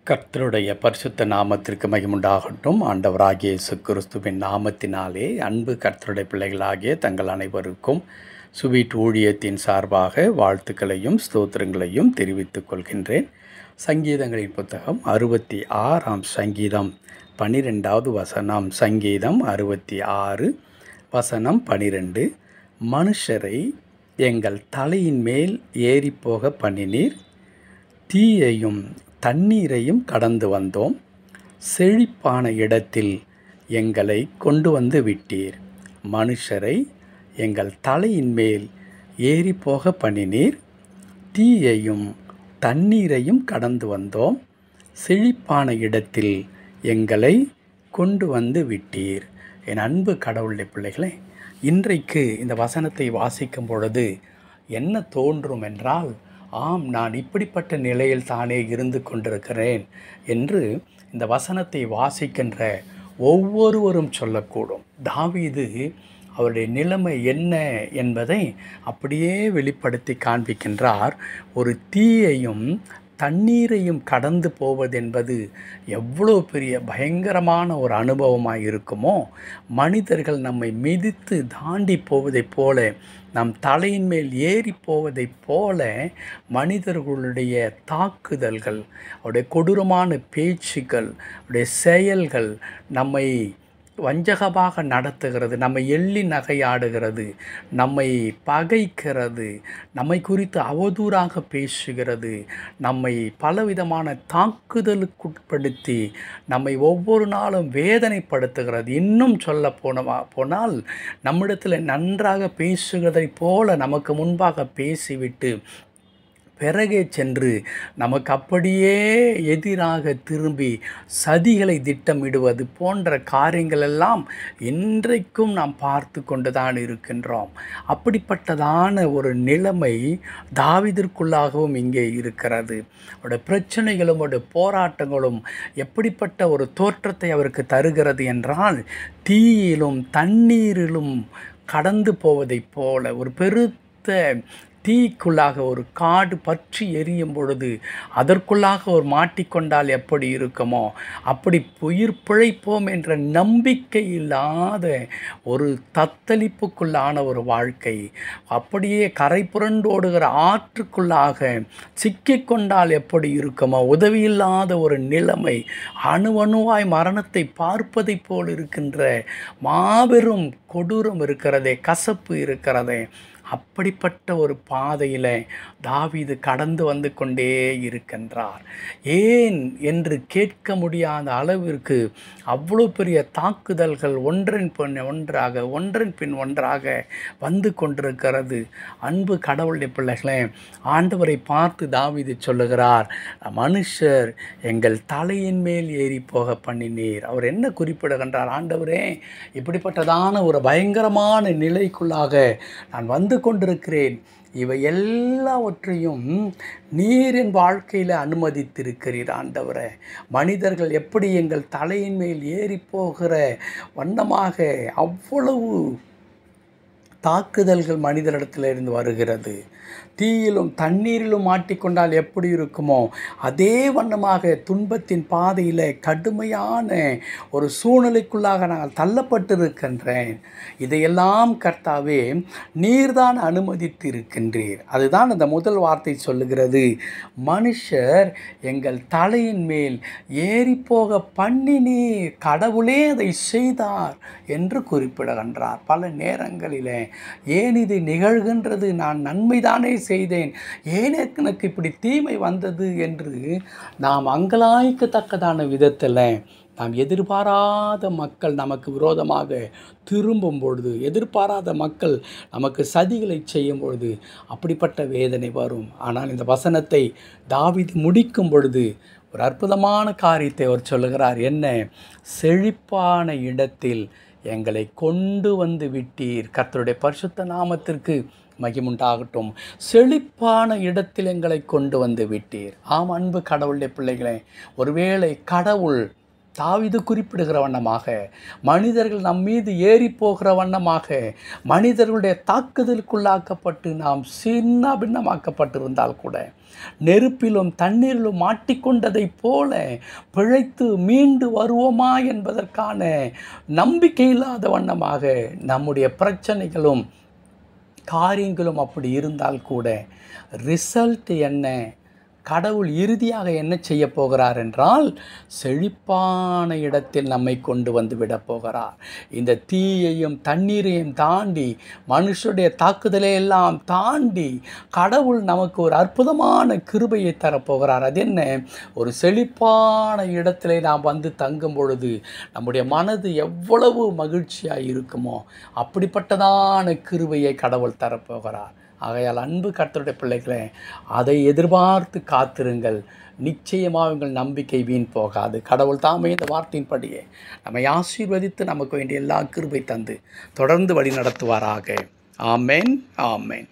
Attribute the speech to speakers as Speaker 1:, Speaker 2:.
Speaker 1: கர்த்தருடைய பரிசுத்த நாமத்திற்கு மகிமுண்டாகட்டும். ஆண்டவராகிய இயேசு கிறிஸ்துவின் நாமத்தினாலே அன்பு கர்த்தருடைய பிள்ளைகளாகிய தங்கள் அனைவருக்கும் சுவீட் ஊழியத்தின் சார்பாக வாழ்த்துக்களையும் ஸ்தோத்திரங்களையும் தெரிவித்துக் கொள்கின்றேன். சங்கீதங்களின் புத்தகம் 66ஆம் சங்கீதம் 12வது வசனம். சங்கீதம் 66 வசனம் 12. மனுஷரை எங்கள் தலையின் மேல் ஏறிப்போக பண்ணினீர், தீயையும் தண்ணீரையும் கடந்து வந்தோம், செழிப்பான இடத்தில் எங்களை கொண்டு வந்து விட்டீர். மனுஷரை எங்கள் தலையின் மேல் ஏறி போக பண்ணினீர், தீயையும் தண்ணீரையும் கடந்து வந்தோம், செழிப்பான இடத்தில் எங்களை கொண்டு வந்து விட்டீர். என் அன்பு கடவுளுடைய பிள்ளைகளே, இன்றைக்கு இந்த வசனத்தை வாசிக்கும் பொழுது என்ன தோன்றும் என்றால், ஆம், நான் இப்படிப்பட்ட நிலையில் தானே இருந்து கொண்டிருக்கிறேன் என்று இந்த வசனத்தை வாசிக்கின்ற ஒவ்வொருவரும் சொல்லக்கூடும். தாவீது அவருடைய நிலைமை என்ன என்பதை அப்படியே வெளிப்படுத்தி காண்பிக்கின்றார். ஒரு தீயையும் தண்ணீரையும் கடந்து போவது என்பது எவ்வளோ பெரிய பயங்கரமான ஒரு அனுபவமாக இருக்குமோ, மனிதர்கள் நம்மை மிதித்து தாண்டி போவதைப் போல, நம் தலையின் மேல் ஏறி போவதைப் போல மனிதர்களுடைய தாக்குதல்கள், அவருடைய கொடூரமான பேச்சுக்கள், அவருடைய செயல்கள் நம்மை வஞ்சகமாக நடத்துகிறது, நம்மை எள்ளி நகையாடுகிறது, நம்மை பகைக்கிறது, நம்மை குறித்து அவதூறாக பேசுகிறது, நம்மை பலவிதமான தாக்குதலுக்குட்படுத்தி நம்மை ஒவ்வொரு நாளும் வேதனைப்படுத்துகிறது. இன்னும் சொல்ல போனால் நம்மிடத்தில் நன்றாக பேசுகிறதைப் போல நமக்கு முன்பாக பேசிவிட்டு பிறகே சென்று நமக்கு அப்படியே எதிராக திரும்பி சதிகளை திட்டமிடுவது போன்ற காரியங்களெல்லாம் இன்றைக்கும் நாம் பார்த்து கொண்டுதான் இருக்கின்றோம். அப்படிப்பட்டதான ஒரு நிலைமை தாவீதிற்குள்ளாகவும் இங்கே இருக்கிறது. அவருடைய பிரச்சனைகளும் அவருடைய போராட்டங்களும் எப்படிப்பட்ட ஒரு தோற்றத்தை அவருக்கு தருகிறது என்றால், தீயிலும் தண்ணீரிலும் கடந்து போவதைப் போல, ஒரு பெருத்த தீக்குள்ளாக ஒரு காடு பற்றி எரியும் பொழுது அதற்குள்ளாக ஒரு மாட்டிக்கொண்டால் எப்படி இருக்குமோ, அப்படி உயிர் பிழைப்போம் என்ற நம்பிக்கை இல்லாத ஒரு தத்தளிப்புக்குள்ளான ஒரு வாழ்க்கை, அப்படியே கரை புரண்டோடுகிற ஆற்றுக்குள்ளாக சிக்கிக்கொண்டால் எப்படி இருக்குமோ, உதவியில்லாத ஒரு நிலைமை, அணுவாய் மரணத்தை பார்ப்பதைப் போல் இருக்கின்ற மாபெரும் கொடூரம் இருக்கிறதே, கசப்பு இருக்கிறதே, அப்படிப்பட்ட ஒரு பாதையில் தாவீது கடந்து வந்து கொண்டே இருக்கின்றார். ஏன் என்று கேட்க முடியாத அளவிற்கு அவ்வளோ பெரிய தாக்குதல்கள் ஒன்றன் பின் ஒன்றாக வந்து கொண்டிருக்கிறது. அன்பு கடவுளுடைய பிள்ளைகளே, ஆண்டவரை பார்த்து தாவீது சொல்லுகிறார், மனுஷர் எங்கள் தலையின் மேல் ஏறி போக பண்ணினீர். அவர் என்ன குறிப்பிடுகின்றார்? ஆண்டவரே, இப்படிப்பட்டதான ஒரு பயங்கரமான நிலைக்குள்ளாக நான் வந்து கொண்டிருக்கிறேன், இவை எல்லாவற்றையும் நீர் என் வாழ்க்கையில் அனுமதித்திருக்கிறீர். ஆண்டவரே, மனிதர்கள் எப்படி எங்கள் தலையின் மேல் ஏறி போகிற வண்ணமாக அவ்வளவு தாக்குதல்கள் மனிதரிடத்திலிருந்து வருகிறது. தீயிலும் தண்ணீரிலும் மாட்டிக்கொண்டால் எப்படி இருக்குமோ, அதே வண்ணமாக துன்பத்தின் பாதையில் கடுமையான ஒரு சூழ்நிலைக்குள்ளாக நாங்கள் தள்ளப்பட்டிருக்கின்றேன். இதையெல்லாம் கர்த்தாவே நீர்தான் அனுமதித்து இருக்கின்றீர். அதுதான் அந்த முதல் வார்த்தை சொல்லுகிறது, மனுஷர் எங்கள் தலையின் மேல் ஏறி போக பண்ணினீர். கடவுளே அதை செய்தார் என்று குறிப்பிடுகின்றார். பல நேரங்களில் ஏன் இது நிகழ்கின்றது, நான் நன்மைதானே செய்தேன், ஏன் எனக்கு இப்படி தீமை வந்தது என்று நாம் அங்கலாய்க்கத்தக்கதான விதத்தில் நாம் எதிர்பாராத மக்கள் நமக்கு விரோதமாக திரும்பும் பொழுது, எதிர்பாராத மக்கள் நமக்கு சதிகளை செய்யும் பொழுது அப்படிப்பட்ட வேதனை வரும். ஆனால் இந்த வசனத்தை தாவீது முடிக்கும் பொழுது ஒரு அற்புதமான காரியத்தை அவர் சொல்லுகிறார். என்ன? செழிப்பான இடத்தில் எங்களை கொண்டு வந்து விட்டீர். கர்த்தருடைய பரிசுத்த நாமத்திற்கு மகிமுண்டாகட்டும். செழிப்பான இடத்தில் எங்களை கொண்டு வந்து விட்டீர். ஆம், அன்பு கடவுளுடைய பிள்ளைகளே, ஒருவேளை கடவுள் தாவீது குறிப்பிடுகிற வண்ணமாக, மனிதர்கள் நம் மீது ஏறி போகிற வண்ணமாக, மனிதர்களுடைய தாக்குதலுக்குள்ளாக்கப்பட்டு நாம் சின்ன பின்னமாக்கப்பட்டிருந்தால் கூட, நெருப்பிலும் தண்ணீரிலும் மாட்டிக்கொண்டதைப் போல பிழைத்து மீண்டு வருவோமா என்பதற்கான நம்பிக்கை இல்லாத வண்ணமாக நம்முடைய பிரச்சனைகளும் காரியங்களும் அப்படி இருந்தால் கூட, ரிசல்ட் என்ன? கடவுள் இறுதியாக என்ன செய்ய போகிறார் என்றால், செழிப்பான இடத்தில் நம்மை கொண்டு வந்து விடப் போகிறார். இந்த தீயையும் தண்ணீரையும் தாண்டி, மனுஷருடைய தாக்குதலை எல்லாம் தாண்டி, கடவுள் நமக்கு ஒரு அற்புதமான கிருபையை தரப்போகிறார். அது என்ன? ஒரு செழிப்பான இடத்திலே நாம் வந்து தங்கும் பொழுது நம்முடைய மனது எவ்வளவு மகிழ்ச்சியாக இருக்குமோ அப்படிப்பட்டதான கிருபையை கடவுள் தரப்போகிறார். ஆகையால் அன்பு கர்த்தருடைய பிள்ளைகளே, அதை எதிர்பார்த்து காத்திருங்கள். நிச்சயமாக உங்கள் நம்பிக்கை வீண் போகாது. கடவுள் தாமே இந்த வார்த்தையின்படியே நம்மை ஆசீர்வதித்து நமக்கு வேண்டிய எல்லா கிருபை தந்து தொடர்ந்து வழி நடத்துவாராக. ஆமேன், ஆமேன்.